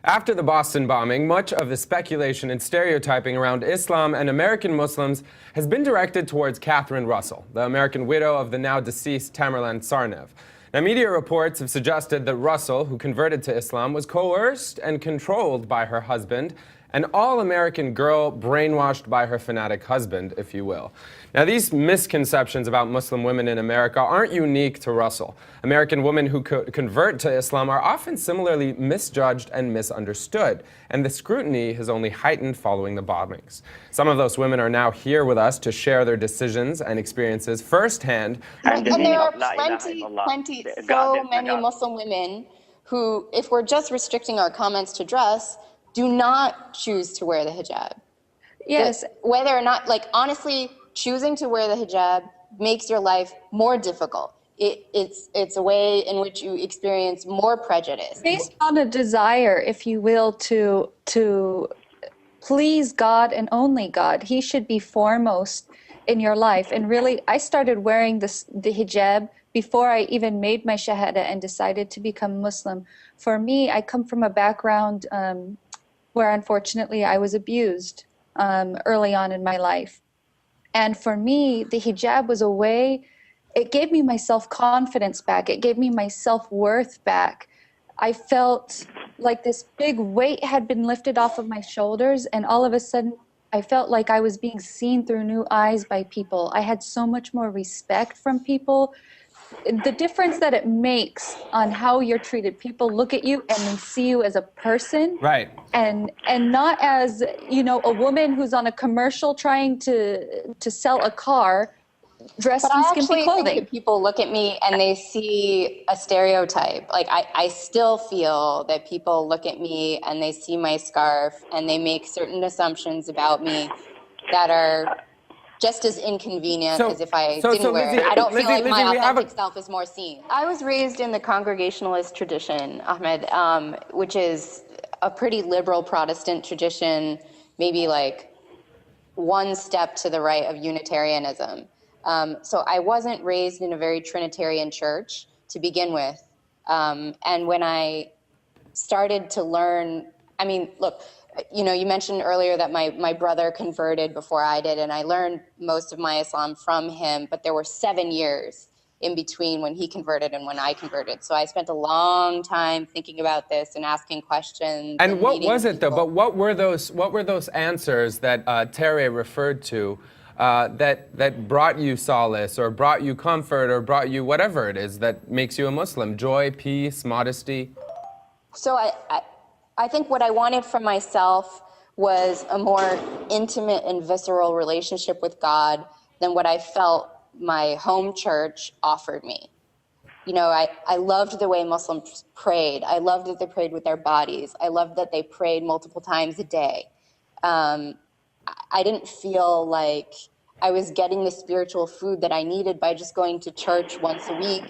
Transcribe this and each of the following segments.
After the Boston bombing, much of the speculation and stereotyping around Islam and American Muslims has been directed towards Catherine Russell, the American widow of the now deceased Tamerlan Tsarnaev. Now, media reports have suggested that Russell, who converted to Islam, was coerced and controlled by her husband, an all-American girl brainwashed by her fanatic husband, if you will. Now, these misconceptions about Muslim women in America aren't unique to Russell. American women who convert to Islam are often similarly misjudged and misunderstood, and the scrutiny has only heightened following the bombings. Some of those women are now here with us to share their decisions and experiences firsthand. And there are so many Muslim women who, if we're just restricting our comments to dress, do not choose to wear the hijab. Yes. Whether or not, like, honestly, choosing to wear the hijab makes your life more difficult. It's a way in which you experience more prejudice. Based on a desire, if you will, to please God and only God. He should be foremost in your life. And really, I started wearing the hijab before I even made my shahada and decided to become Muslim. For me, I come from a background where unfortunately I was abused early on in my life. And for me, the hijab was a way, it gave me my self-confidence back. It gave me my self-worth back. I felt like this big weight had been lifted off of my shoulders, and all of a sudden I felt like I was being seen through new eyes by people. I had so much more respect from people. The difference that it makes on how you're treated. People look at you and they see you as a person, right? And not as, you know, a woman who's on a commercial trying to sell a car dressed in skimpy clothing. But I actually think that people look at me and they see a stereotype. Like, I still feel that people look at me and they see my scarf and they make certain assumptions about me that are just as inconvenient as if I didn't wear it. I don't feel like my authentic self is more seen. I was raised in the Congregationalist tradition, Ahmed, which is a pretty liberal Protestant tradition, maybe like one step to the right of Unitarianism. So I wasn't raised in a very Trinitarian church to begin with. And when I started to learn, I mean, look, you know, you mentioned earlier that my brother converted before I did, and I learned most of my Islam from him, but there were 7 years in between when he converted and when I converted. So I spent a long time thinking about this and asking questions. And what was it, though? But what were those answers that Terry referred to that brought you solace or brought you comfort or brought you whatever it is that makes you a Muslim? Joy, peace, modesty? So I think what I wanted from myself was a more intimate and visceral relationship with God than what I felt my home church offered me. You know, I loved the way Muslims prayed. I loved that they prayed with their bodies. I loved that they prayed multiple times a day. I didn't feel like I was getting the spiritual food that I needed by just going to church once a week.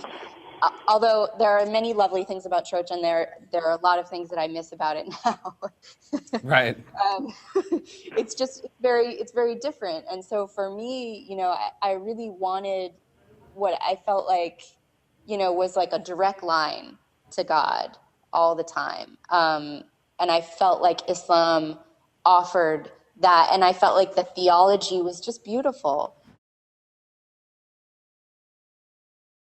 Although there are many lovely things about church, and there are a lot of things that I miss about it now. Right. It's very different. And so for me, you know, I really wanted what I felt like, you know, was like a direct line to God all the time. And I felt like Islam offered that, and I felt like the theology was just beautiful.